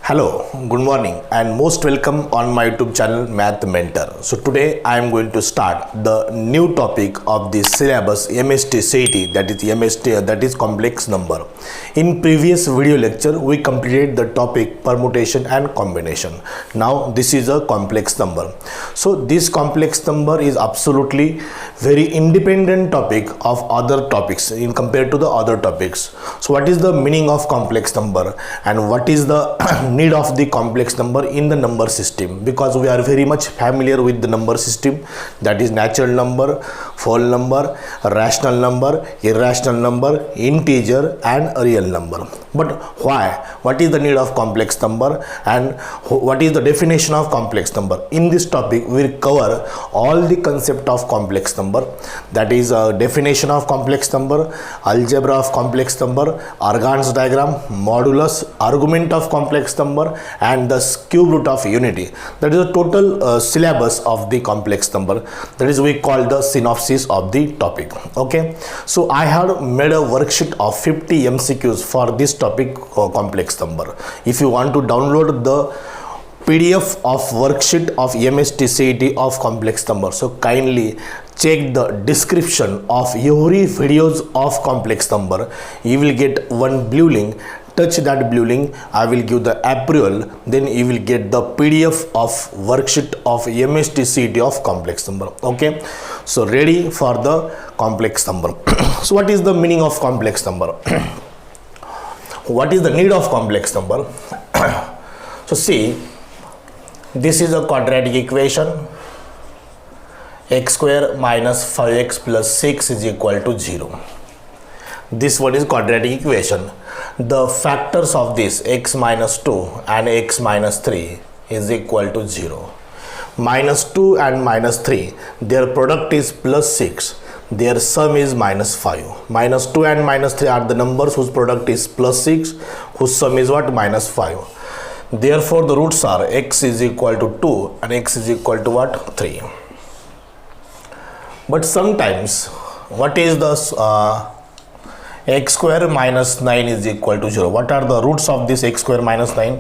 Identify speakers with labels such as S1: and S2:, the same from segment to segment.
S1: Hello, good morning and most welcome on my YouTube channel Math Mentor. So today I am going to start the new topic of the syllabus MST CET, that is complex number. In previous video lecture we completed the topic permutation and combination. Now this is a complex number. So this complex number is absolutely very independent topic of other topics in compared to the other topics. So what is the meaning of complex number and what is the need of the complex number in the number system, because we are very much familiar with the number system, that is natural number, whole number, rational number, irrational number, integer and real number. But why? What is the need of complex number and what is the definition of complex number? In this topic we will cover all the concept of complex number, that is definition of complex number, algebra of complex number, Argand's diagram, modulus, argument of complex number and the cube root of unity. That is the total syllabus of the complex number. That is we call the synopsis of the topic. Okay, so I have made a worksheet of 50 MCQs for this topic, complex number. If you want to download the PDF of worksheet of MST CET of complex number, so kindly check the description of every videos of complex number. You will get one blue link. Touch that blue link, I will give the approval, then you will get the PDF of worksheet of MST CET of complex number. Okay, so ready for the complex number. So what is the meaning of complex number? What is the need of complex number? So see, this is a quadratic equation, x square minus 5x plus 6 is equal to 0. This one is quadratic equation. The factors of this x minus 2 and x minus 3 is equal to 0. Minus 2 and minus 3, their product is plus 6. Their sum is minus 5. Minus 2 and minus 3 are the numbers whose product is plus 6, whose sum is what? Minus 5. Therefore, the roots are x is equal to 2 and x is equal to what? 3. But sometimes, what is the x square minus 9 is equal to 0. What are the roots of this x square minus 9?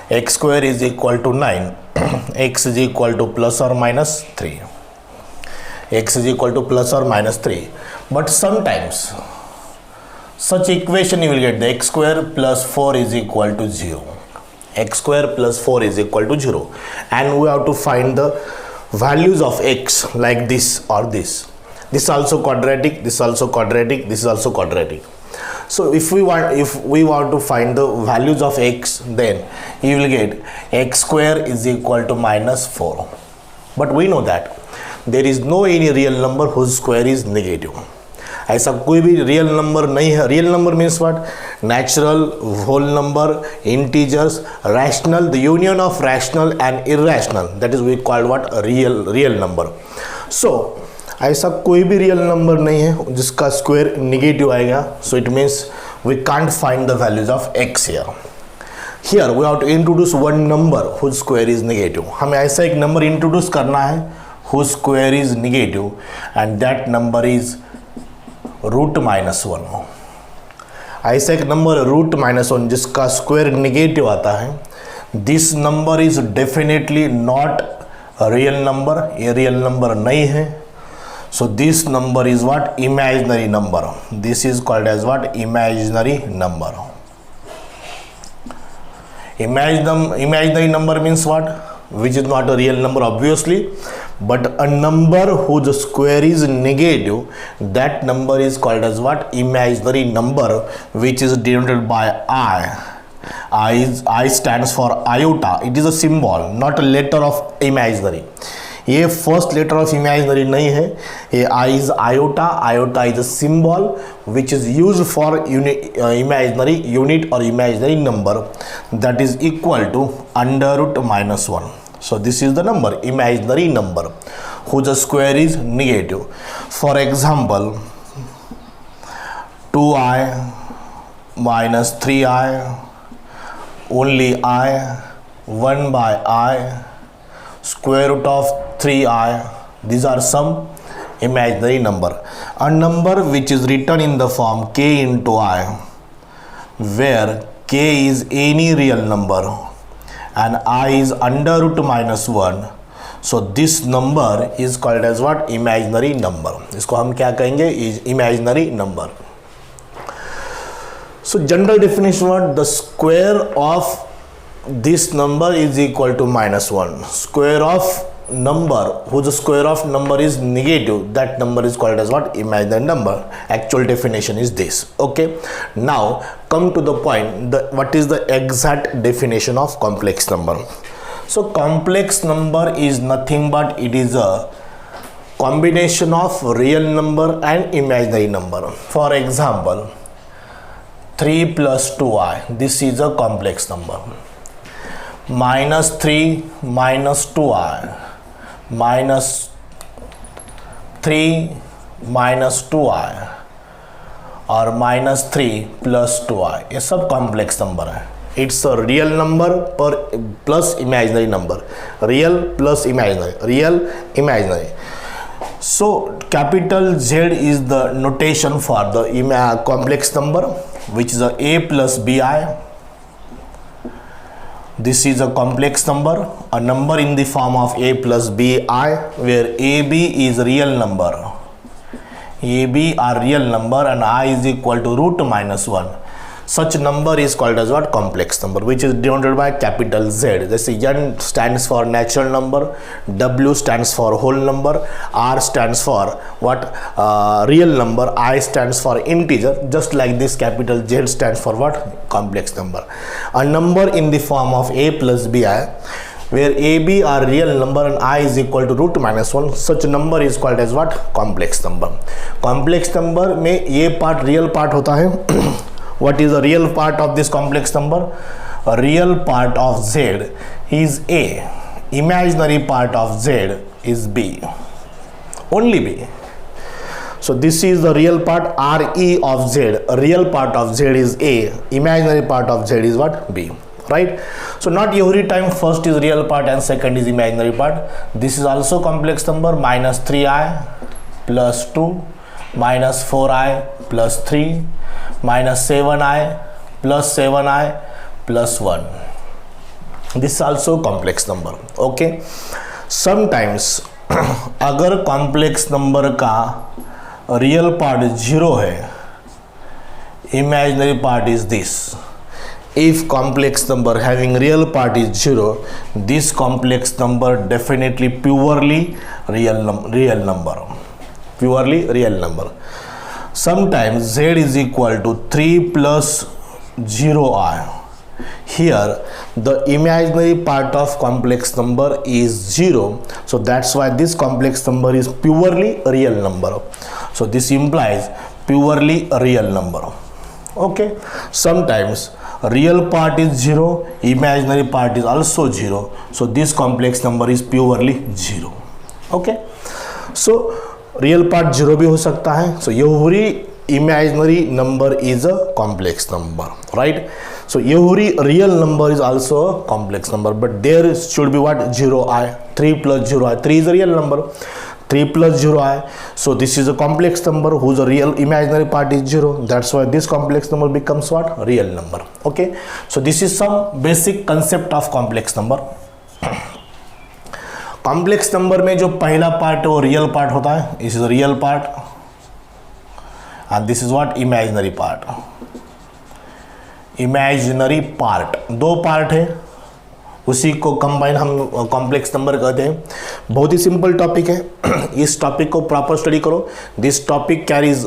S1: X square is equal to 9. X is equal to plus or minus 3. X is equal to plus or minus 3. But sometimes such equation you will get the x square plus 4 is equal to 0. X square plus 4 is equal to 0. And we have to find the values of x like this or this. This is also quadratic, this is also quadratic, this is also quadratic. So if we want to find the values of x, then you will get x square is equal to minus 4. But we know that there is no any real number whose square is negative. ऐसा कोई भी real number नहीं है. Real number means what? Natural, whole number, integers, rational, the union of rational and irrational, that is we called what? Real number. So ऐसा कोई भी real number नहीं है जिसका स्क्वायर निगेटिव आएगा. So it means we can't find the values of x here. Here we have to introduce one number whose square is negative. हमें ऐसा एक नंबर इंट्रोड्यूस करना है whose square is negative and that number is root minus 1. ऐसा एक number root minus 1 जिसका square negative आता है. This number is definitely not real number. ये रियल नंबर नहीं है. So this number is what? Imaginary number. This is called as what? Imaginary number. Imaginary number means what? Which is not a real number obviously, but a number whose square is negative, that number is called as what? Imaginary number, which is denoted by I. I stands for iota. It is a symbol, not a letter of imaginary. ये first letter of imaginary नहीं है. ये I is iota. Iota is a symbol which is use for imaginary unit और imaginary number, that is equal to under root minus 1. So this is the number imaginary number whose square is negative. For example 2i minus 3i, only I, 1 by I, square root of 3i. These are some imaginary number. A number which is written in the form k into I, where k is any real number and I is under root minus 1. So this number is called as what? Imaginary number. इसको हम क्या कहेंगे? Imaginary number. So general definition what? The square of this number is equal to minus 1. Square of number whose square of number is negative, that number is called as what? Imaginary number. Actual definition is this. Okay, now come to the point, what is the exact definition of complex number? So complex number is nothing but it is a combination of real number and imaginary number. For example, 3 plus 2i, this is a complex number. Minus 3 minus 2i, minus 3 minus 2i और minus 3 plus 2i, ये सब complex number है. It's a real number पर plus imaginary number. Real plus imaginary, real imaginary. So capital Z is the notation for the complex number, which is a plus bi. This is a complex number, a number in the form of a plus bi, where ab is real number, ab are real number and I is equal to root minus 1. Such number is called as what? Complex number, which is denoted by capital Z. जैसे N stands for natural number, W stands for whole number, R stands for what? Real number, I stands for integer. Just like this, capital Z stands for what? Complex number. A number in the form of a plus bi, where ab are real number and I is equal to root minus 1. Such number is called as what? Complex number. Complex number में ये part real part होता है. What is the real part of this complex number? A real part of Z is A. Imaginary part of Z is B. Only B. So this is the real part, RE of Z. A real part of Z is A. Imaginary part of Z is what? B. Right? So not every time first is real part and second is imaginary part. This is also complex number. Minus 3i plus 2 minus 4i plus 3 minus 7i plus 7i plus 1. This is also complex number. Okay, sometimes अगर complex number का real part 0 है, imaginary part is this. If complex number having real part is 0, this complex number definitely purely real number. Purely real number. Sometimes Z is equal to 3 plus 0i. Here the imaginary part of complex number is 0, so that's why this complex number is purely real number. So this implies purely real number. Okay, sometimes real part is 0, imaginary part is also 0, so this complex number is purely 0. Okay, so real part 0 भी हो सकता है. So every imaginary number is a complex number, right? So every real number is also a complex number, but there should be what? 0i. 3 plus 0i, 3 is a real number. 3 plus 0i, so this is a complex number whose real imaginary part is 0. That's why this complex number becomes what? Real number. Okay, so this is some basic concept of complex number. Complex number में जो पहला part है वो real part होता है. This is real part and this is what? Imaginary part. Imaginary part, दो part है, उसी को कंबाइन हम कॉम्प्लेक्स नंबर कहते हैं. बहुत ही सिंपल टॉपिक है. इस टॉपिक को प्रॉपर स्टडी करो. This topic carries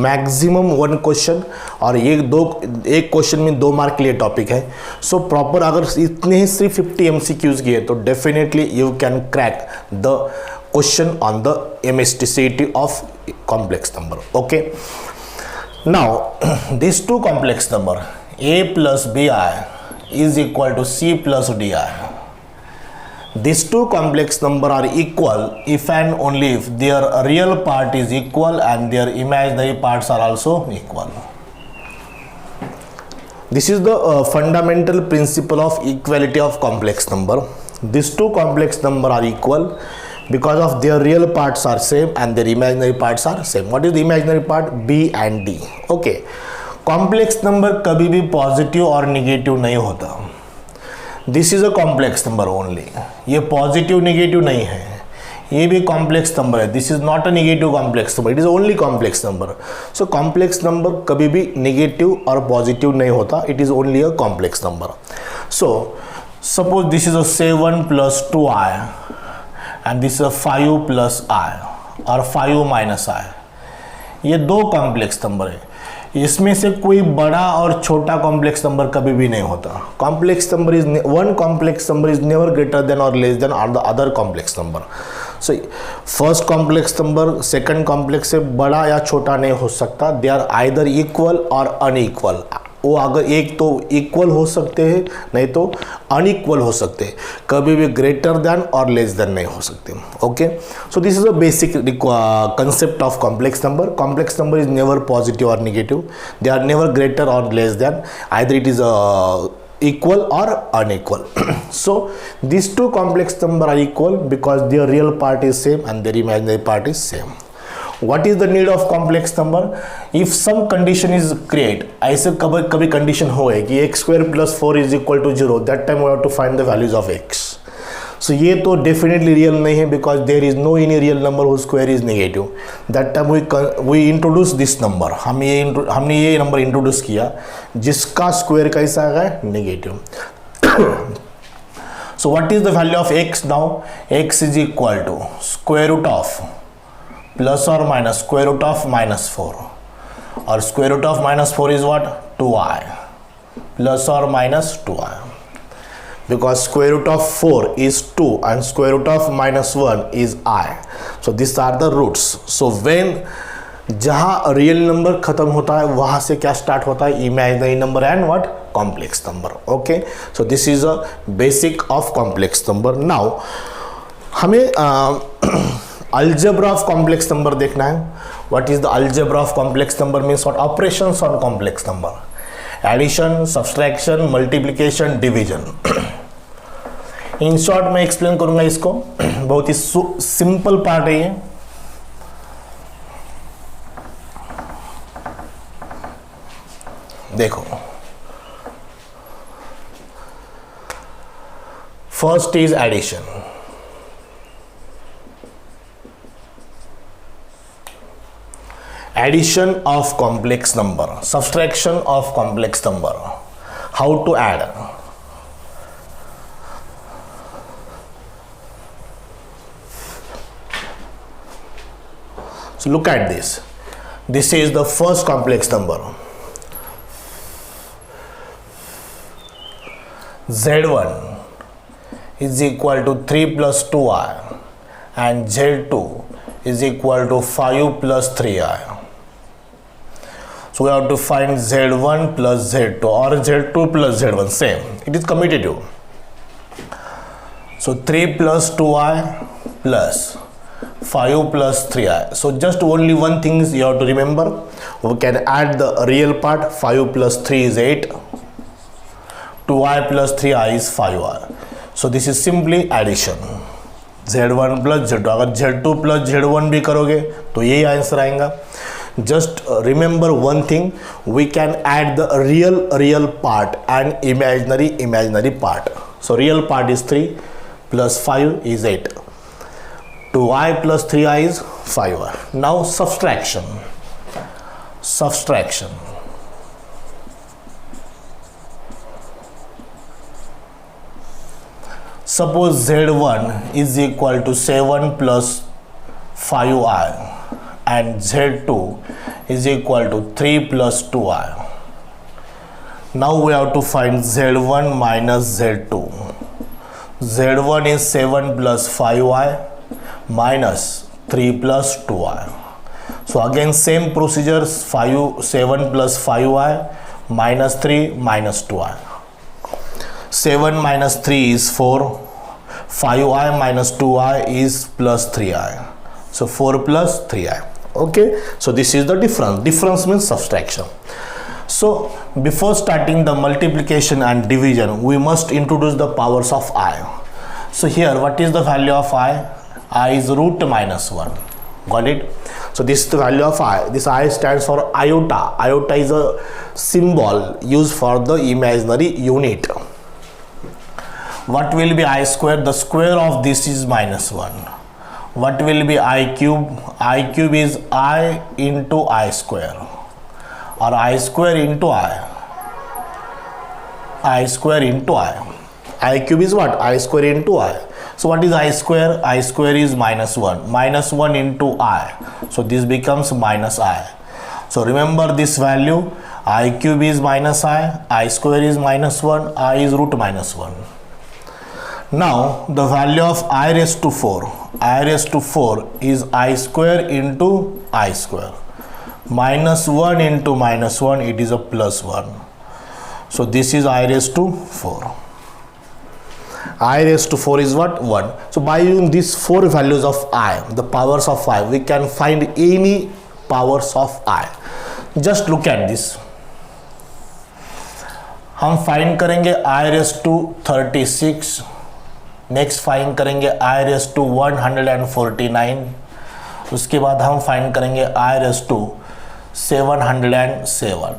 S1: maximum 1 question और एक क्वेश्चन में 2 मार्क के लिए टॉपिक है. सो प्रॉपर अगर इतने ही सिर्फ 50 MCQs किए तो definitely you can crack the question on the MST CET of complex number. Okay, now this 2 complex number a plus bi is equal to c plus di. These 2 complex number are equal if and only if their real part is equal and their imaginary parts are also equal. This is the fundamental principle of equality of complex number. These 2 complex number are equal because of their real parts are same and their imaginary parts are same. What is the imaginary part? b and d. Okay, complex number कभी भी positive और negative नहीं होता. This is a complex number only, ये positive negative नहीं है, ये भी कॉम्प्लेक्स नंबर है, this is not a negative complex number, it is only complex number. So complex number कभी भी नेगेटिव और पॉजिटिव नहीं होता, it is only a complex number. So suppose this is a 7 + 2i and this is a 5 + i और 5 - i, ये दो complex number है, इसमें से कोई बड़ा और छोटा कॉम्प्लेक्स नंबर कभी भी नहीं होता। Complex number is one complex number is never greater than और less than the other complex number. So first complex number second complex से बड़ा या छोटा नहीं हो सकता, दे आर आइदर इक्वल और अनइक्वल। वो अगर एक तो इक्वल हो सकते हैं, नहीं तो अनइक्वल हो सकते हैं, कभी भी ग्रेटर देन और लेस देन नहीं हो सकते। Okay, so this is a basic concept of complex number. Complex number is never positive or negative, they are never greater or less than, either it is equal or unequal. So these two complex number are equal because their real part is same and their imaginary part is same. What is the need of complex number? If some condition is create, ऐसे कभी कभी condition हो है कि x² + 4 = 0, that time we have to find the values of x. So ये तो definitely real नहीं है because there is no any real number whose square is negative. That time we introduce this number. हमने ये number introduce किया जिसका square कैसा है, negative. So what is the value of x now? X is equal to + or minus -4, और -4 is what? 2i + or minus 2i, because √4 is 2 and -1 is i. So these are the roots. So when जहाँ real number खत्म होता है वहाँ से क्या start होता है, imaginary number and what, complex number. Okay, so this is a basic of complex number. Now हमें अलजेब्रा ऑफ कॉम्प्लेक्स नंबर देखना है। What is the algebra of complex number means what, operations on complex number, addition, subtraction, multiplication, division. In short मैं explain करूंगा इसको, बहुत ही simple part है ये। देखो, first is addition. Addition of complex number, subtraction of complex number, how to add. So look at this, this is the first complex number, z1 is equal to 3 + 2i and z2 is equal to 5 + 3i. So we have to find z1 + z2 or z2 + z1, same, it is commutative. So 3 + 2i plus 5 + 3i. So just only one thing is you have to remember, we can add the real part. 5 + 3 is 8, 2i + 3i is 5i. So this is simply addition, z1 + z2। अगर z2 + z1 भी करोगे तो यही answer आएगा। Just remember one thing, we can add the real part and imaginary part. So real part is 3 + 5 is 8, 2i + 3i is 5i. Now subtraction. Suppose z1 is equal to 7 + 5i and z2 is equal to 3 + 2i. Now we have to find z1 minus z2. z1 is 7 + 5i minus 3 + 2i. So again same procedure, 7 + 5i minus 3 minus 2i. 7 minus 3 is 4, 5i minus 2i is plus 3i. So 4 + 3i. Okay, so this is the difference means subtraction. So before starting the multiplication and division, we must introduce the powers of I. So here what is the value of I? I is √-1. Got it? So this is the value of I. This I stands for iota. Iota is a symbol used for the imaginary unit. what will be I square? The square of this is minus 1. What will be I cube? I cube is I into I square, or I square into I square into I cube is what? I square into I. So what is I square? I square is minus 1. Minus 1 into I. So this becomes minus I. So remember this value. I cube is minus I square is minus 1, I is root minus 1. Now the value of I raised to 4. I raised to 4 is I square into I square. Minus 1 into minus 1, it is a plus 1. So this is I raised to 4. I raised to 4 is what? 1. So by using these 4 values of I, the powers of I, we can find any powers of I. Just look at this. हम find करेंगे I raised to 36. Next find करेंगे I raised to 149. उसके बाद हम find करेंगे I raised to 707.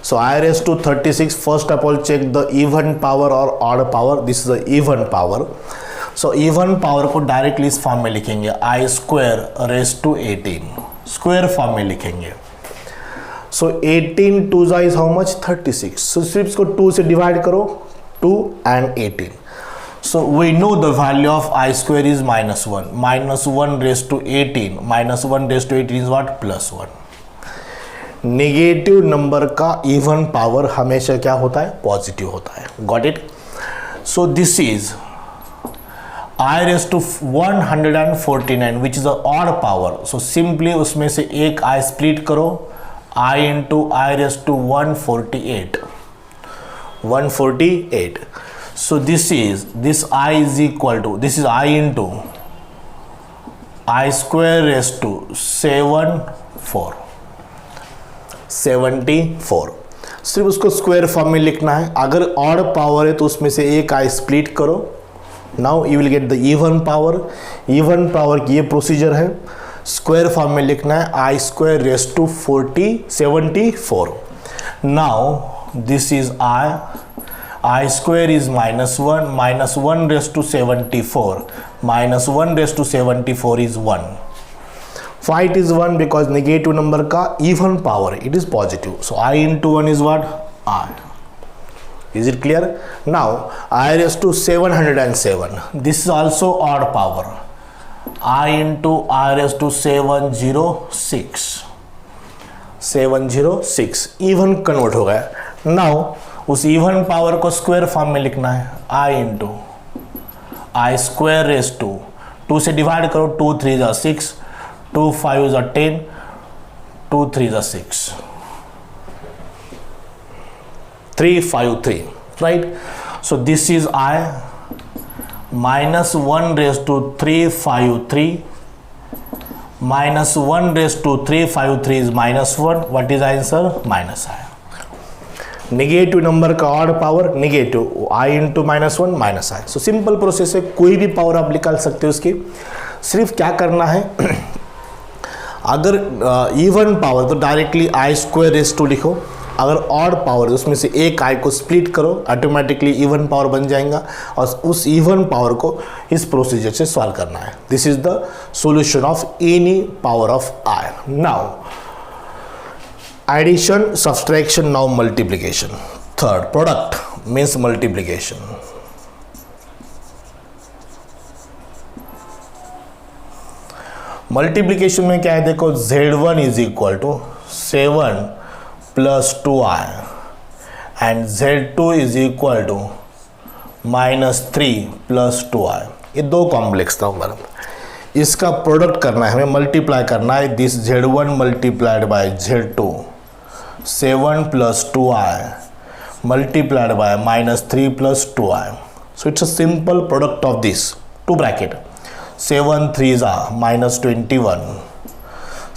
S1: So I raised to 36. First of all, check the even power or odd power. This is the even power. So even power को directly इस form में लिखेंगे I square raised to 18. Square form में लिखेंगे. So 18 2 is how much? 36. So सिर्फ इसको 2 से divide करो, 2 and 18. So we know the value of I square is minus 1. Minus 1 raised to 18. Minus 1 raised to 18 is what? Plus 1. Negative number का even power हमेशा क्या होता है? पॉजिटिव होता है. Got it? So this is I raised to 149 which is the odd power. So simply उसमें से एक I split करो, I into I raised to 148. So this I is equal to, this is I into I square raised to 74. सिर्फ उसको square form में लिखना है. अगर ऑड पावर है तो उसमें से एक I स्प्लिट करो. Now you will get the even power. Even power की ये प्रोसीजर है. स्क्वायर फॉर्म में लिखना है I square raised to 74. Now this is I square is -1. -1 raised to 74. -1 raised to 74 is 1. Why it is 1? Because negative number का even power it is positive. So I into 1 is what? I. Is it clear? Now I raised to 707. This is also odd power. I into I raised to 706. 706 even convert हो गया. Now उस even power को square form में लिखना है. I into I square raised to 2 से divide करो. 2 3 is 6. 2 5 is 10. 2 3 is 6. 353, right? So this is I minus 1 raised to 353. Minus 1 raised to 353 is -1. What is answer? Minus I. Negative number का odd power negative. I into -1 minus I. So simple process है. कोई भी power आप निकाल सकते हो उसकी. सिर्फ क्या करना है, अगर इवन पावर तो directly I square raised to लिखो. अगर ऑड पावर उसमें से एक I को स्प्लिट करो, ऑटोमेटिकली इवन पावर बन जाएगा और उस इवन पावर को इस प्रोसीजर से सॉल्व करना है. This is the solution of any power of I. Now addition, subtraction, now multiplication. Third product means multiplication. Multiplication में क्या है देखो, Z1 is equal to 7 plus 2I एंड Z2 is equal to -3 plus 2I. ये दो complex था हमारा. इसका प्रोडक्ट करना है, हमें मल्टीप्लाई करना है. This Z1 multiplied by Z2 7 plus 2I multiplied by -3 plus 2I. So it's a simple product of this. To bracket 7 3s are -21.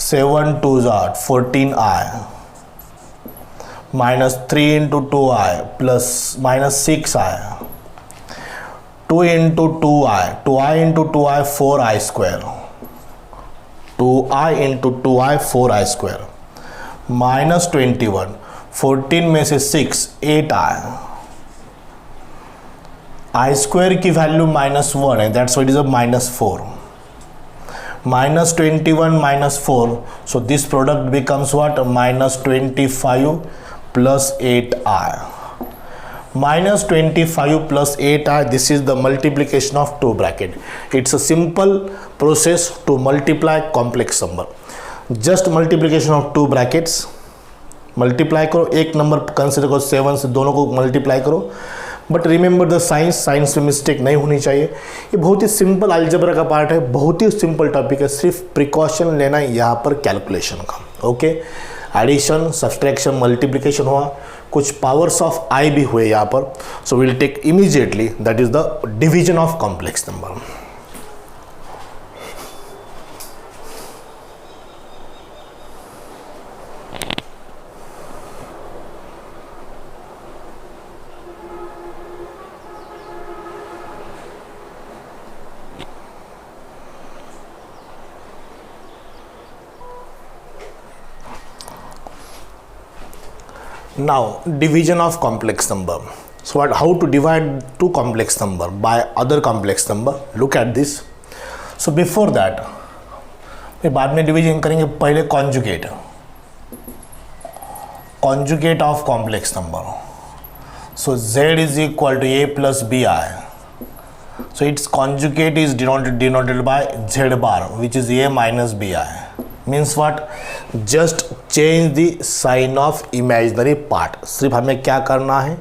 S1: 7 2s are 14I. -3 into 2I plus -6I. 2 into 2I. 2I into 2I 4I square. 2I into 2I 4I square. -21. 14 में से 6 8 आया, आई square की value -1 है, that's what is a -4, -21 -4, so this product becomes what? -25 plus 8i. -25 plus 8i, this is the multiplication of two bracket. It's a simple process to multiply complex number. Just multiplication of two brackets, multiply करो, एक number consider करो 7 से, दोनों को multiply करो, but remember the science में mistake नहीं होनी चाहिए। ये बहुत ही सिंपल अलजेब्रा का पार्ट है, बहुत ही सिंपल टॉपिक है, सिर्फ प्रिकॉशन लेना है यहाँ पर कैलकुलेशन का। ओके, एडिशन, सब्सट्रैक्शन, मल्टीप्लिकेशन हुआ, कुछ पावर्स ऑफ आई भी हुए यहाँ पर। So will take immediately, that is the division of complex number. Now division of complex number. So what, how to divide two complex number by other complex number? Look at this. So before that, फिर बाद में division करेंगे, पहले conjugate of complex number. So z is equal to a plus bi. So its conjugate is denoted by z bar, which is a minus bi. Means what? Just change the sign of imaginary part. सिर्फ हमें क्या करना है,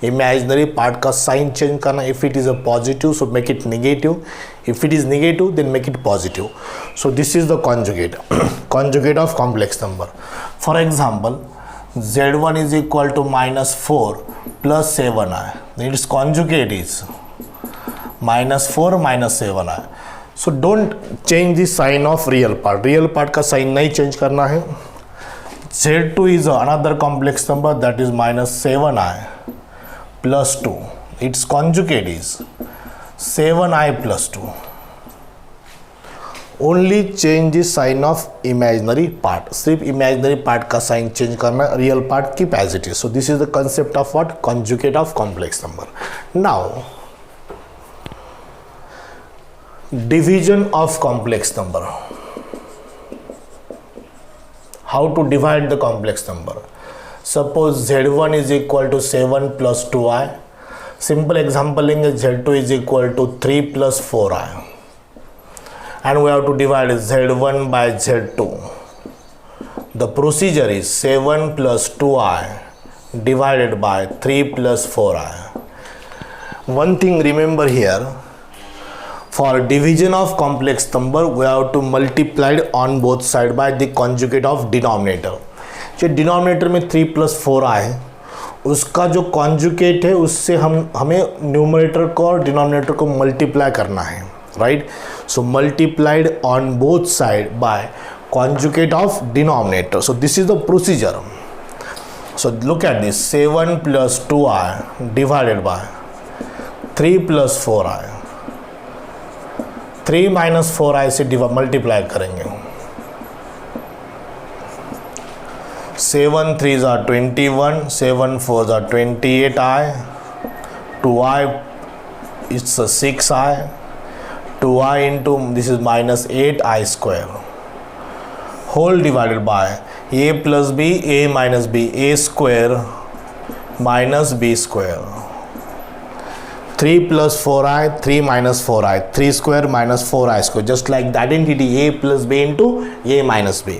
S1: imaginary part का sign change करना। If it is a positive, so make it negative. If it is negative, then make it positive. So this is the conjugate conjugate of complex number. For example, z1 is equal to -4 plus 7i. Its conjugate is -4 minus 7i. So don't change the sign of real part का sign नहीं change करना है। z2 is another complex number, that is -7i plus 2. Its conjugate is 7i plus 2. Only change the sign of imaginary part, सिर्फ imaginary part का sign change करना, real part की as it is. So this is the concept of what? Conjugate of complex number. Now division of complex number. How to divide the complex number? Suppose z1 is equal to 7 plus 2i. Simple example लेंगे, z2 is equal to 3 plus 4i, and we have to divide z1 by z2. The procedure is 7 plus 2i divided by 3 plus 4i. One thing remember here, for division of complex number we have to multiply on both side by the conjugate of denominator. जो denominator में 3 plus 4 आए, उसका जो conjugate है उससे हमें numerator को और डिनोमिनेटर को मल्टीप्लाई करना है, right? So multiplied on both side by conjugate of denominator. So this is the procedure. So look at this, 7 plus 2i divided by 3 plus 4i. 3 minus 4i से multiply करेंगे. 7 3s are 21, 7 4s are 28i, 2i it's a 6i, 2i into this is minus 8i square, whole divided by a plus b, a minus b, a square minus b square. 3 plus 4i, 3 minus 4i, 3 square minus 4i square, just like the identity a plus b into a minus b.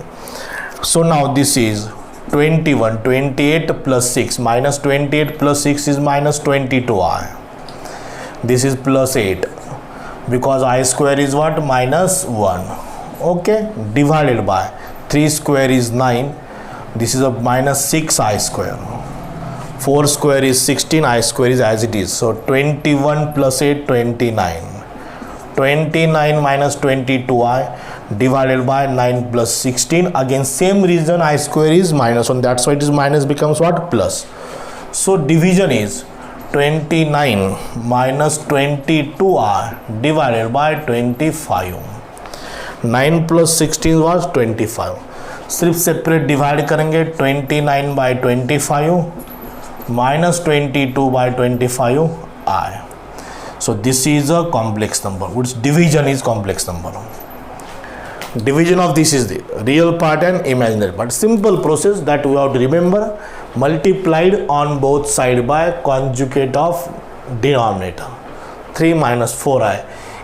S1: So now this is 21, 28 plus 6, minus 28 plus 6 is minus 22i. This is plus 8, because I square is what? Minus 1. Okay, divided by 3 square is 9, this is a minus 6i square. 4 square is 16, I square is as it is. So 21 plus 8, 29. 29 minus 22i divided by 9 plus 16. Again same reason, I square is minus 1. That's why it is minus becomes what? Plus. So division is 29 minus 22i divided by 25. 9 plus 16 was 25. सिर्फ separate divide करेंगे 29/25 minus 22/25 I. So this is a complex number, which division is complex number. Division of this is the real part and imaginary part. Simple process that we have to remember. Multiplied on both side by conjugate of denominator. 3 minus 4i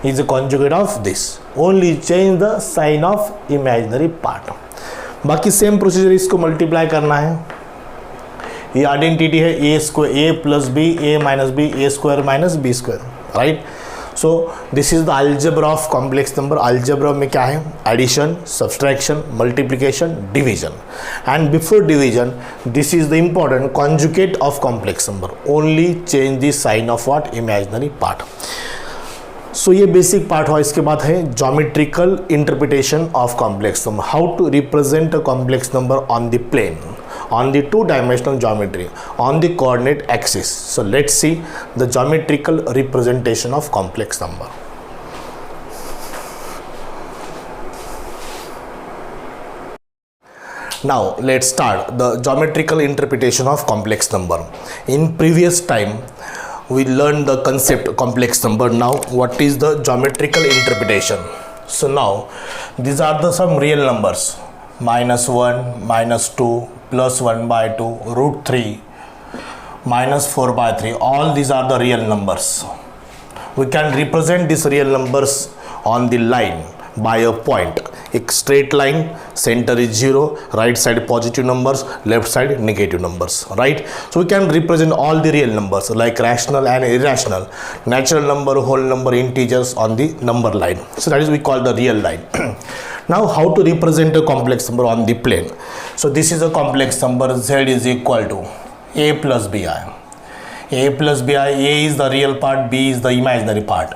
S1: is a conjugate of this. Only change the sign of imaginary part. बाकी same procedure इसको multiply करना है. ये identity है A square A plus B A minus B A square minus B square, right. So this is the algebra of complex number. Algebra में क्या है? Addition, subtraction, multiplication, division. And before division this is the important conjugate of complex number. Only change the sign of what? Imaginary part. सो ये basic part हुआ. इसके बाद है geometrical interpretation of complex number. How to represent a complex number on the plane, on the two-dimensional geometry, on the coordinate axis. So let's see the geometrical representation of complex number. Now let's start the geometrical interpretation of complex number. In previous time we learned the concept complex number. Now what is the geometrical interpretation? So now these are the some real numbers: -1, -2, plus 1/2, √3, minus 4/3. All these are the real numbers. We can represent these real numbers on the line by a point. A straight line, center is 0, right side positive numbers, left side negative numbers, right? So we can represent all the real numbers like rational and irrational, natural number, whole number, integers on the number line. So that is we call the real line. Now how to represent a complex number on the plane? So this is a complex number. Z is equal to a plus bi. A plus bi, a is the real part, b is the imaginary part.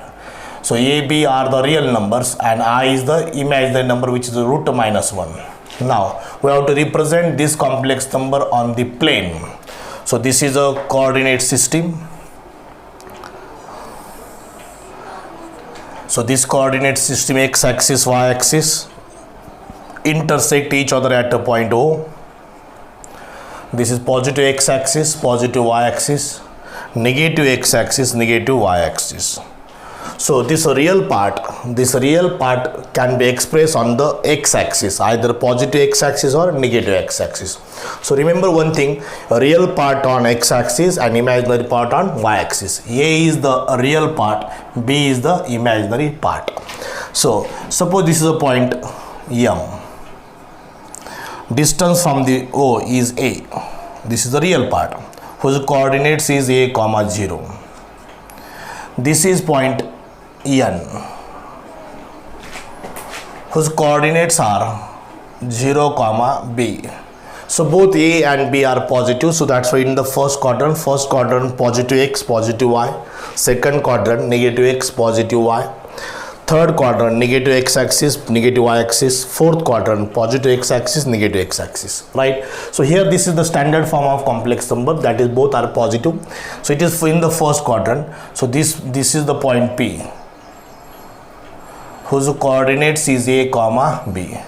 S1: So a, b are the real numbers and I is the imaginary number, which is √-1. Now we have to represent this complex number on the plane. So this is a coordinate system. So this coordinate system, x-axis, y-axis, intersect each other at a point O. This is positive x-axis, positive y-axis, negative x-axis, negative y-axis. So this real part can be expressed on the x-axis, either positive x-axis or negative x-axis. So remember one thing: a real part on x-axis and imaginary part on y-axis. A is the real part, B is the imaginary part. So suppose this is a point M. Distance from the O is A. This is the real part whose coordinates is a, 0. This is point N whose coordinates are 0, B. So both A and B are positive, so that's why in the first quadrant positive x, positive y. Second quadrant negative x, positive y. Third quadrant negative x-axis, negative y-axis. Fourth quadrant positive x-axis, negative x-axis, right? So here this is the standard form of complex number, that is both are positive. So it is in the first quadrant. So this is the point P whose coordinates is a, B.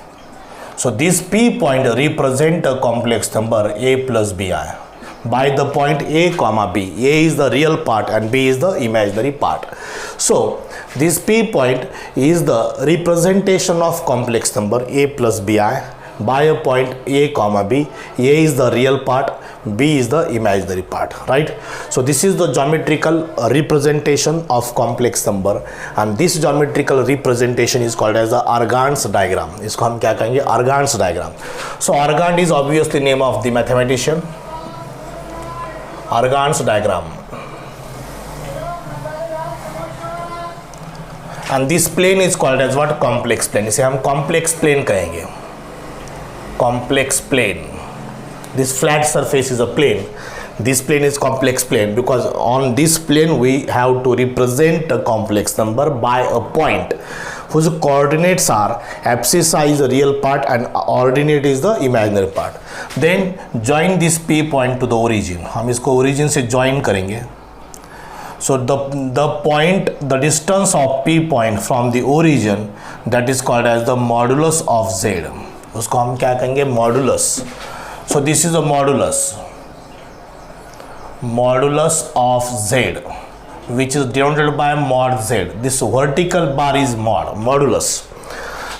S1: So this P point represent a complex number a plus bi by the point a, B. A is the real part and B is the imaginary part. So this P point is the representation of complex number a plus bi by a point a, B. A is the real part, B is the imaginary part, right? So this is the geometrical representation of complex number, and this geometrical representation is called as the Argand's diagram. इसको हम क्या कहेंगे? Argand's diagram. So Argand is obviously name of the mathematician. Argand's diagram. And this plane is called as what? Complex plane. इसे हम complex plane कहेंगे. Complex plane. This flat surface is a plane. This plane is complex plane because on this plane we have to represent a complex number by a point whose coordinates are abscissa is the real part and ordinate is the imaginary part. Then join this P point to the origin. हम इसको origin से join करेंगे. So the point, the distance of P point from the origin, that is called as the modulus of Z. उसको हम क्या कहेंगे, modulus. So this is a modulus of z which is denoted by mod z. This vertical bar is modulus.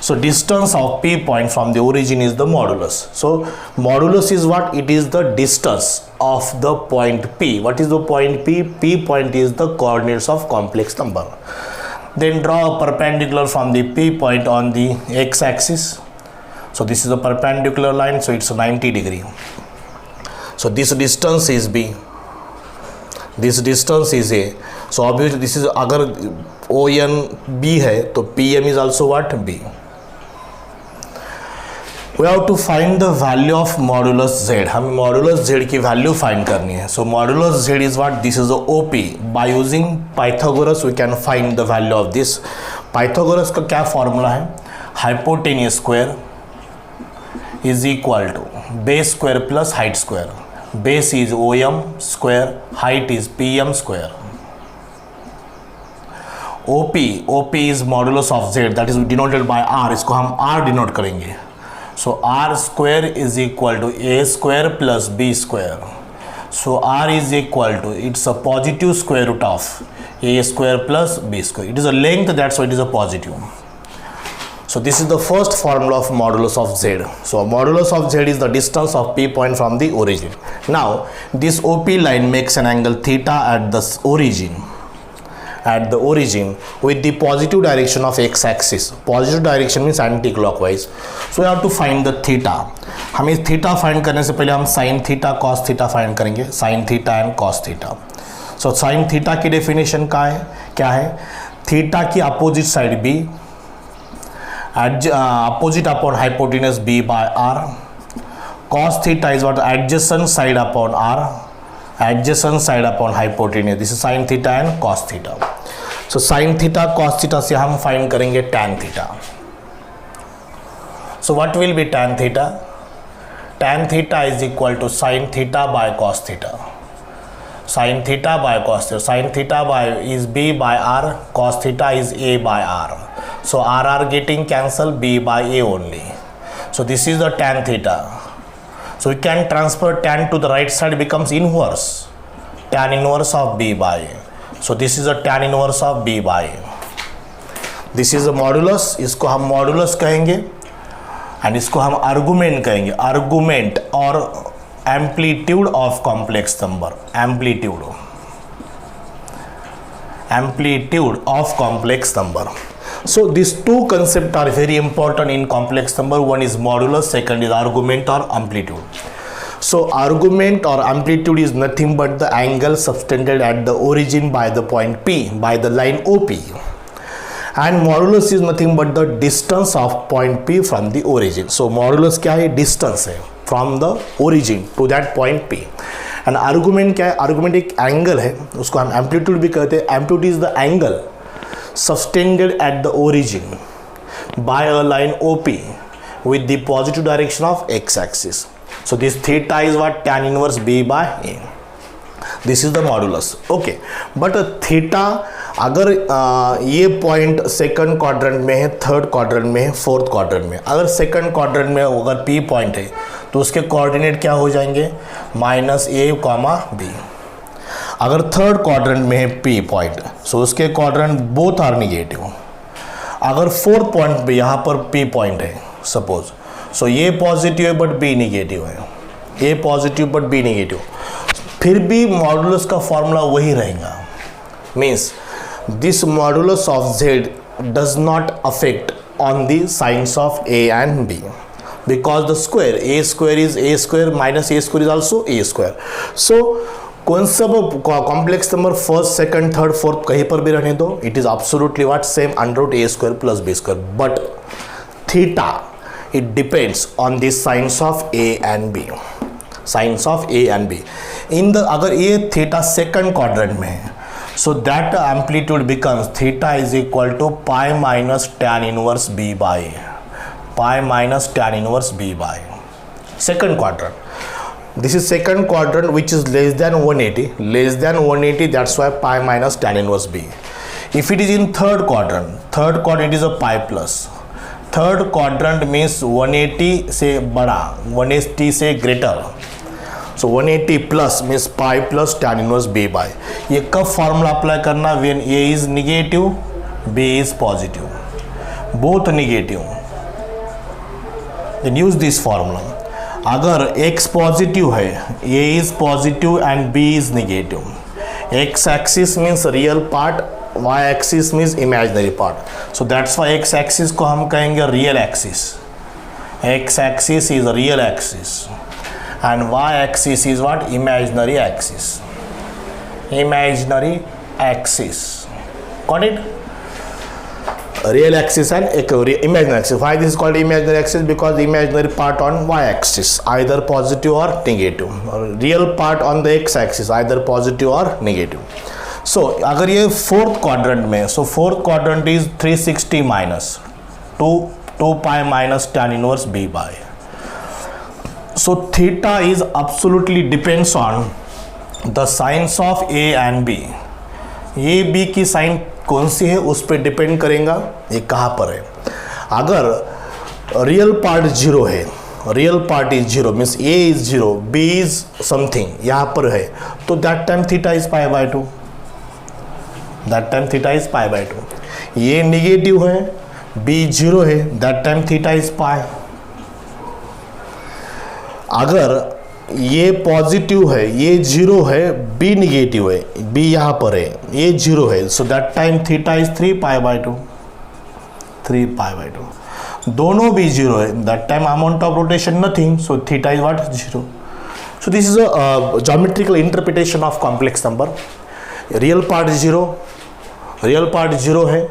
S1: So distance of P point from the origin is the modulus. So modulus is what? It is the distance of the point P. What is the point P? P point is the coordinates of complex number. Then draw a perpendicular from the P point on the x-axis. So this is a perpendicular line, so it's 90 degree. So this distance is B. This distance is A. So obviously this is, अगर ON B है तो PM is also what? B. We have to find the value of modulus Z. हमें modulus Z की value find करनी है. So modulus Z is what? This is the OP. By using Pythagoras we can find the value of this. Pythagoras का क्या formula है? Hypotenuse square is equal to base square plus height square. Base is OM square, height is PM square. OP is modulus of Z, that is denoted by R. इसको हम R denote करेंगे. So R square is equal to A square plus B square. So R is equal to, it's a positive square root of A square plus B square. It is a length, that's why it is a positive. So this is the first formula of modulus of Z. So modulus of Z is the distance of P point from the origin. Now this OP line makes an angle theta at the origin with the positive direction of x-axis. Positive direction means anti-clockwise. So we have to find the theta. हमें theta find करने से पहले हम sin theta cos theta find करेंगे. Sin theta and cos theta. So sin theta की definition क्या है? Theta की opposite side B, opposite upon hypotenuse B by R. Cos theta is what? Adjacent side upon R, adjacent side upon hypotenuse. This is sin theta and cos theta. So sin theta cos theta से हम find करेंगे tan theta. So what will be tan theta? Tan theta is equal to sin theta by cos theta. Sin theta by cos theta. Sin theta by is B by R. Cos theta is A by R. So R getting cancelled, B by A only. So this is the tan theta. So we can transfer tan to the right side, becomes inverse. Tan inverse of B by A. So this is a tan inverse of B by A. This is a modulus. इसको हम modulus कहेंगे and इसको हम argument कहेंगे. Argument और amplitude of complex number. Amplitude of complex number. So these two concepts are very important in complex number. One is modulus, second is argument or amplitude. So argument or amplitude is nothing but the angle subtended at the origin by the point P, by the line OP. And modulus is nothing but the distance of point P from the origin. So modulus क्या है? Distance है from the origin to that point P. And argument क्या है? Argument एक angle है, उसको हम amplitude भी कहते हैं. Amplitude is the angle subtended at the origin by a line OP with the positive direction of x-axis. So this theta is what? Tan inverse B by A. This is the modulus. Okay, but theta अगर ये point second quadrant में है, third quadrant में है, fourth quadrant में, अगर second quadrant में अगर P पॉइंट है तो उसके कोऑर्डिनेट क्या हो जाएंगे? -A, B. अगर थर्ड क्वाड्रेंट में है P पॉइंट, सो उसके क्वाड्रेंट बोथ आर निगेटिव. अगर फोर्थ पॉइंट पे यहाँ पर P पॉइंट है सपोज, सो ये पॉजिटिव है बट B निगेटिव है, ये पॉजिटिव बट B निगेटिव, फिर भी मॉडुलस का फॉर्मूला वही रहेगा. Means this modulus of Z does not affect on the signs of A and B because the square A square is A square minus A square is also A square. So कौन सा complex number first second third fourth कहीं पर भी रहने दो, it is absolutely what? Same √A square plus B square. But theta it depends on the signs of A and B. Signs of A and B in the, अगर ये theta second quadrant में है, so that amplitude becomes theta is equal to pi minus tan inverse B by A. Pi minus tan inverse B by second quadrant. This is second quadrant which is less than 180, that's why pi minus tan inverse B. If it is in third quadrant it is a pi plus. Third quadrant means 180 से बड़ा, 180 से greater. So 180 plus means pi plus tan inverse b by. ये कब formula apply करना? When a is negative, b is positive, both negative, then use this formula. अगर x positive है, a is positive and b is negative. x axis means real part, y axis means imaginary part. So that's why x axis को हम कहेंगे real axis. x axis is real axis and y axis is what? Imaginary axis. Imaginary axis. Got it? Real axis and imaginary axis. Why this is called imaginary axis? Because the imaginary part on y axis either positive or negative, or real part on the x axis either positive or negative. So अगर ये fourth quadrant में, so fourth quadrant is 360 minus 2 pi minus tan inverse b by. So theta is absolutely depends on the signs of a and b. ये b की sign कौन सी है उस पर depend करेगा ये कहाँ पर है. अगर रियल पार्ट जीरो है, real part is zero means a is zero, b is something यहाँ पर है, तो that time theta is pi by 2. That time theta is pi by 2. ये निगेटिव है, b जीरो है, that time theta is pi. अगर ये positive है, ये जीरो है, b निगेटिव है, b यहाँ पर है, ये जीरो है, so that time theta is 3 pi by 2. 3 pi by 2. दोनों भी जीरो है, that time amount of rotation nothing, so theta is what? Zero. So this is a geometrical interpretation of complex number. Real part zero, real part zero है,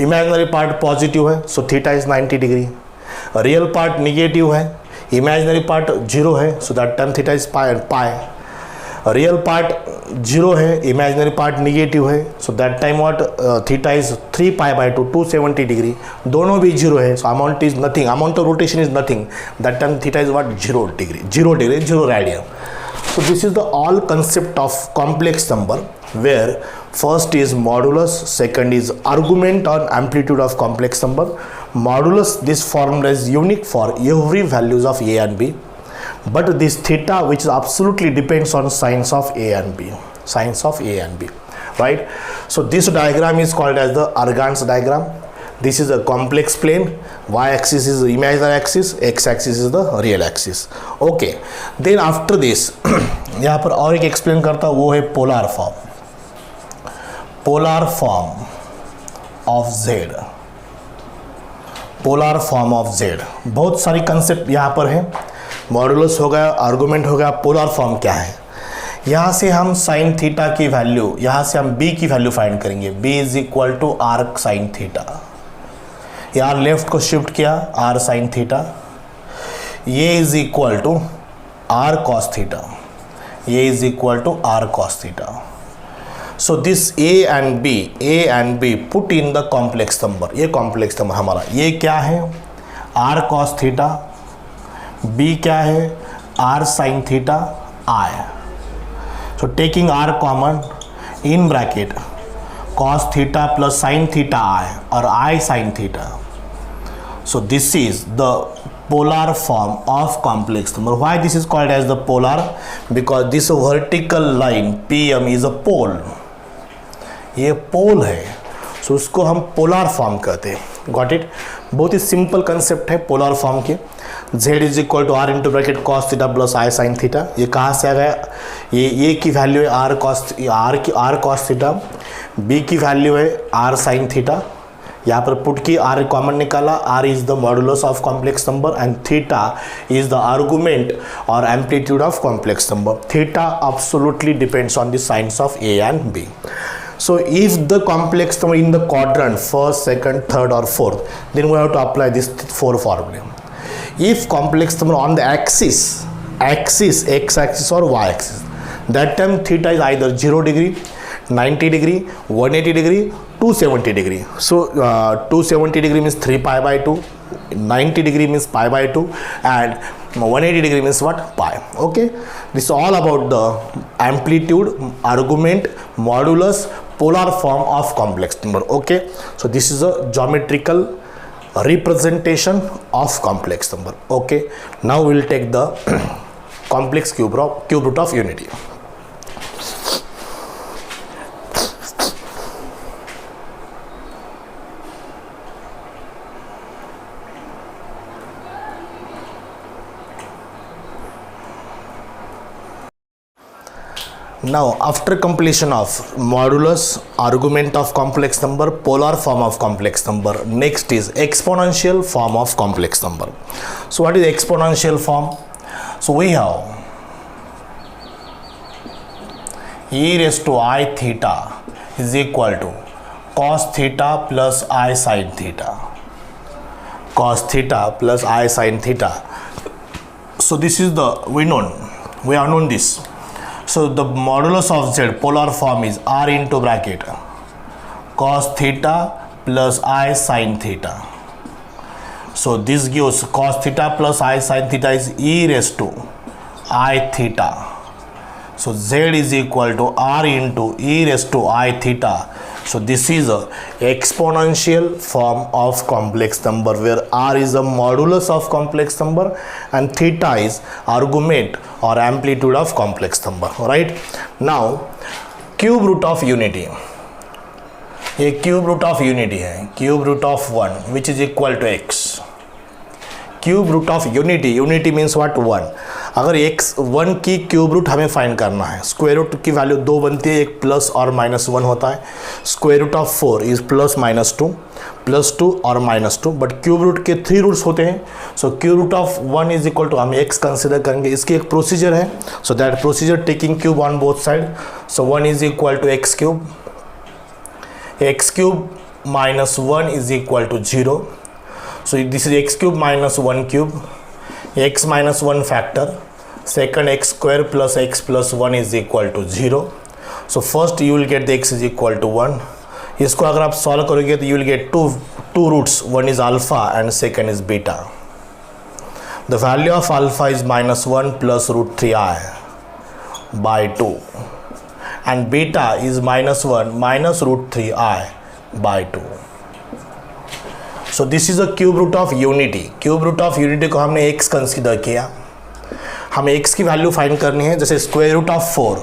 S1: imaginary part positive है, so theta is 90 degree. Real part negative है, imaginary part zero है, so that time theta is pi and pi. Real part zero है, imaginary part negative है, so that time what? Theta is 3 pi by 2, 270 degree. दोनों भी zero है, so amount is nothing, amount of rotation is nothing, that time theta is what? 0 degree, 0 degree, 0 radian. So this is the all concept of complex number, where first is modulus, second is argument or amplitude of complex number. Modulus, this formula is unique for every values of a and b, but this theta which absolutely depends on signs of a and b, signs of a and b, right? So this diagram is called as the Argand's diagram. This is a complex plane, y axis is the imaginary axis, x axis is the real axis. Okay, then after this यहाँ पर और एक explain करता हूँ, वो है polar form. Polar form of z, polar form of z. बहुत सारी कंसेप्ट यहाँ पर है. मॉडुलस हो गया, आर्गुमेंट हो गया, पोलर फॉर्म क्या है? यहाँ से हम साइन थीटा की वैल्यू, यहाँ से हम b की वैल्यू फाइंड करेंगे. b is equal to R sine theta. यार लेफ्ट को शिफ्ट किया, आर साइन थीटा. ये is equal to R cos theta. ये is equal to R cos theta. So this a and b put in the complex number. ये complex number हमारा, ये क्या है? R cos theta. b क्या है? R sine theta i. So taking r common, इन bracket cos theta plus sin theta I or I sin theta. So this is the polar form of complex number. Why this is called as the polar? Because this vertical line PM is a pole. ये पोल है, so उसको हम polar form कहते हैं. Got it? बहुत ही simple concept है polar form के. z is equal to r into bracket cos theta plus i sine theta. ये कहाँ से आ गया? ये की वैल्यू है आर कॉस थीटा, b की वैल्यू है आर साइन थीटा. यहाँ पर पुट की आर कॉमन निकाला. R is the modulus of complex number and theta is the argument और amplitude of complex number. Theta absolutely depends on the signs of a and b. So if the complex number in the quadrant first, second, third or fourth, then we have to apply this 4 formula. If complex number on the axis x axis or y axis, that time theta is either 0 degree, 90 degree, 180 degree, 270 degree. So 270 degree means 3 pi by 2, 90 degree means pi by 2, and 180 degree means what? Pi. Okay, this is all about the amplitude, argument, modulus, polar form of complex number. Okay, so this is a geometrical representation of complex number. Okay, now we'll take the complex cube root of unity. Now after completion of modulus, argument of complex number, polar form of complex number, next is exponential form of complex number. So what is exponential form? So we have e raised to I theta is equal to cos theta plus I sin theta. Cos theta plus I sin theta. So this is the we have known this. So the modulus of z polar form is r into bracket cos theta plus I sin theta. So this gives cos theta plus I sin theta is e raised to I theta. So z is equal to r into e raised to I theta. So this is a exponential form of complex number where r is a modulus of complex number and theta is argument or amplitude of complex number. Right? Now cube root of unity. ये cube root of unity है, cube root of 1 which is equal to x. Cube root of unity, unity means what 1. अगर x 1 की cube root हमें find करना है, square root की value 2 बनती है, एक प्लस और माइनस 1 होता है. Square root of 4 is plus minus 2, plus 2 और माइनस 2, बट क्यूब रूट के 3 रूट्स होते हैं. So cube root of 1 is equal to हम x कंसिडर करेंगे. इसकी एक प्रोसीजर है, so that procedure taking cube on both side. So 1 is equal to x cube, x cube minus 1 is equal to 0. So this is x cube minus 1 cube, x minus 1 factor, second x square plus x plus 1 is equal to 0. So first you will get the x is equal to 1. इसको अगर आप solve करोगे तो you will get two roots, one is alpha and second is beta. The value of alpha is minus 1 plus root 3i by 2. And beta is minus 1 minus root 3i by 2. So this is a cube root of unity. Cube root of unity को हमने x consider किया. हमें x की value find करनी है. जैसे square root of 4,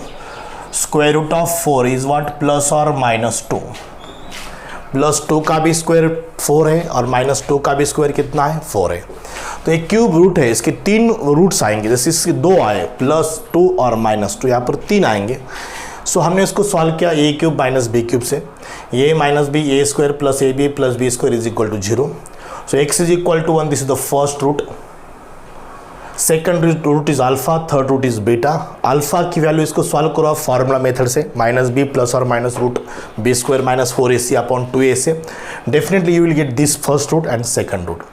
S1: square root of 4 is what plus और minus 2. Plus 2 का भी स्क्वायर 4 है और माइनस 2 का भी स्क्वायर कितना है 4 है. तो एक क्यूब रूट है, इसके 3 रूट्स आएंगे. जैसे इसके 2 आए, प्लस 2 और माइनस 2, यहाँ पर 3 आएंगे. सो हमने इसको सॉल्व किया a cube minus b cube से. A minus B, A square plus a b plus b square is equal to 0. So x is equal to 1. This is the first root. Second root is alpha, third root is beta. Alpha की value इसको solve करो आप formula method से, minus b plus और minus root b square minus 4ac upon 2a से. Definitely you will gate this first root and second root.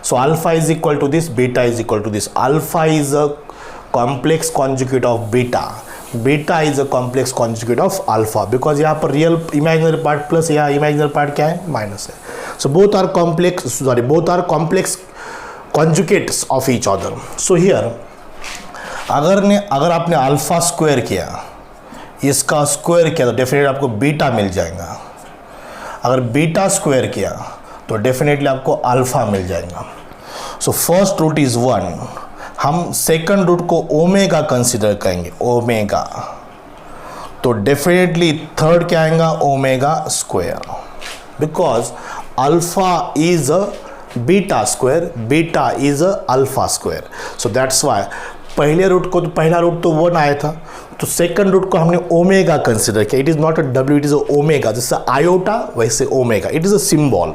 S1: So alpha is equal to this, beta is equal to this. Alpha is a complex conjugate of beta. Beta is a complex conjugate of alpha, because यहाँ पर real imaginary part plus, यहाँ imaginary part क्या है minus है. So both are complex conjugates of each other. So here अगर आपने alpha square किया, इसका स्क्वायर किया तो डेफिनेटली आपको बीटा मिल जाएगा. अगर बीटा स्क्वायर किया तो डेफिनेटली आपको अल्फा मिल जाएगा. So first root is 1. हम सेकंड रूट को ओमेगा कंसिडर करेंगे, ओमेगा. तो डेफिनेटली थर्ड क्या आएगा omega square, because alpha is a beta square, beta is a alpha square. So that's why पहले रूट को, तो पहला रूट तो 1 आया था, तो सेकंड रूट को हमने ओमेगा कंसिडर किया. It is not a W, it is a omega. जैसे आयोटा वैसे omega, it is a symbol.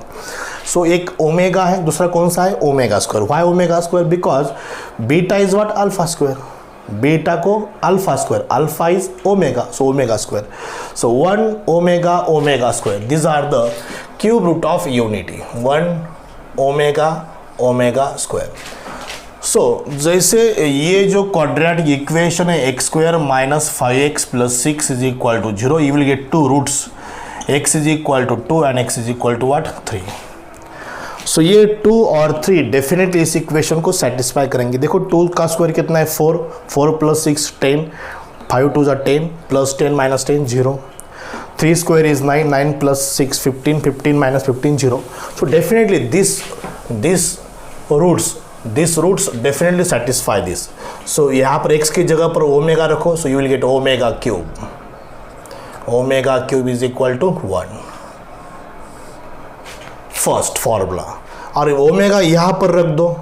S1: So एक ओमेगा है, दूसरा कौन सा है omega square. Why omega square? Because beta is what alpha square. Beta को alpha square, alpha is omega, so omega square. So 1 omega omega square, this are the cube root of unity. 1 omega omega square. सो जैसे ये जो quadratic equation है x square minus 5x plus 6 is equal to 0, you will get 2 roots, x is equal to 2 and x is equal to what 3. So ये 2 और 3 definitely इस equation को satisfy करेंगे. देखो 2 का स्क्वायर कितना है 4, 4 plus 6 10, 5 2 are 10 plus 10 minus 10 0. 3 square is 9, 9 plus 6 15, 15 minus 15 0. So definitely this this roots definitely satisfy this. So यहाँ पर x की जगह पर ओमेगा रखो, so you will get omega cube. Omega cube is equal to 1, first formula. और omega यहाँ पर रख दो,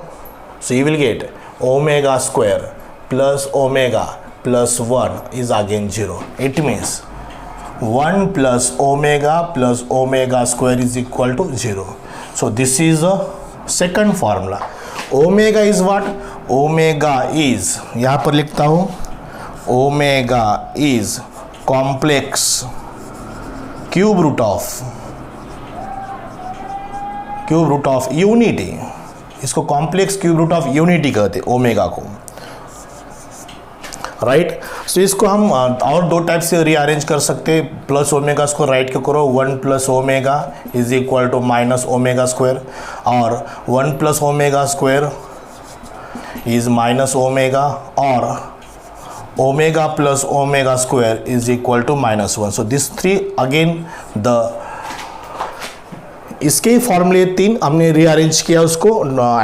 S1: so you will get omega square plus omega plus 1 is again 0. It means 1 plus omega square is equal to 0. So this is a second formula. Omega is what? Omega is, यहाँ पर लिखता हूँ, omega is complex cube root of unity. इसको complex cube root of unity कहते हैं omega को, right. सो इसको हम और दो टाइप से रीअरेंज कर सकते हैं. प्लस ओमेगा इसको राइट के करो, 1 plus omega is equal to minus omega square, और 1 plus omega square is minus omega, और omega plus omega square is equal to minus 1. So this three again the इसके फॉर्मूले 3 हमने रीअरेंज किया उसको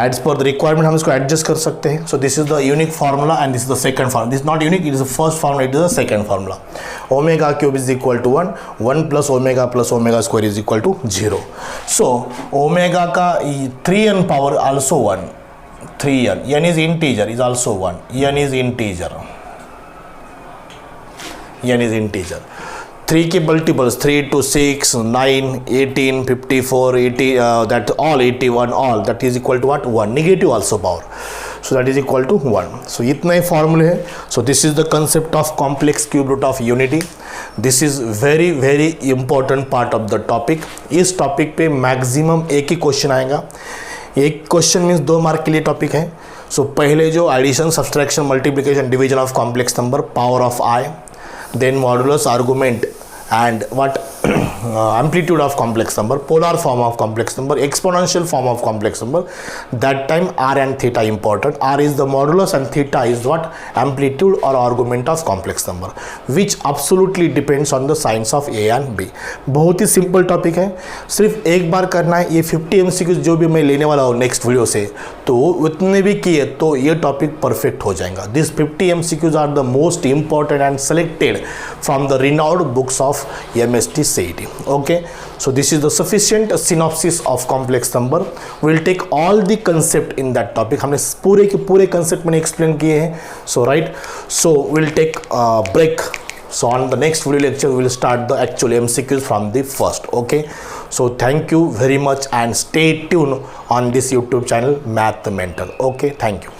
S1: एज पर द रिक्वायरमेंट हम इसको adjust कर सकते हैं. So this is the unique formula and this is the second formula. This not unique, it is the first formula, it is the second formula. Omega cube is equal to 1 plus omega square is equal to 0. So omega का 3n power also 1, 3n, n is integer is also 1, n is integer. 3 की multiples 3 to 6 9 18 54 80 that all 81 all that is equal to what? 1. Negative also power, so that is equal to 1. so इतना ही फॉर्मूले है. so this is the concept of complex cube root of unity. this is very important part of the topic. इस topic पे maximum एक ही question आएगा. एक question means 2 mark के लिए टॉपिक है. सो पहले जो addition subtraction multiplication division of complex number, power of i, then modulus, argument, and what amplitude of complex number, polar form of complex number, exponential form of complex number. That time r and theta important. R is the modulus and theta is what? Amplitude or argument of complex number, which absolutely depends on the signs of a and b. बहुत ही simple topic है, सिर्फ एक बार करना है. ये 50 MCQs जो भी मैं लेने वाला हूँ नेक्स्ट वीडियो से, तो उतने भी किए तो ये टॉपिक परफेक्ट हो जाएगा. This 50 MCQs are the most important and selected from the renowned books of MST CET. Okay, so this is the sufficient synopsis of complex number. We'll take all the concept in that topic. हमने पूरे के पूरे concept मैंने explain किए हैं. So right, so we'll take a break. So on the next video lecture we'll start the actual MCQs from the first. Okay, so thank you very much and stay tuned on this YouTube channel Math Mentor. Okay, thank you.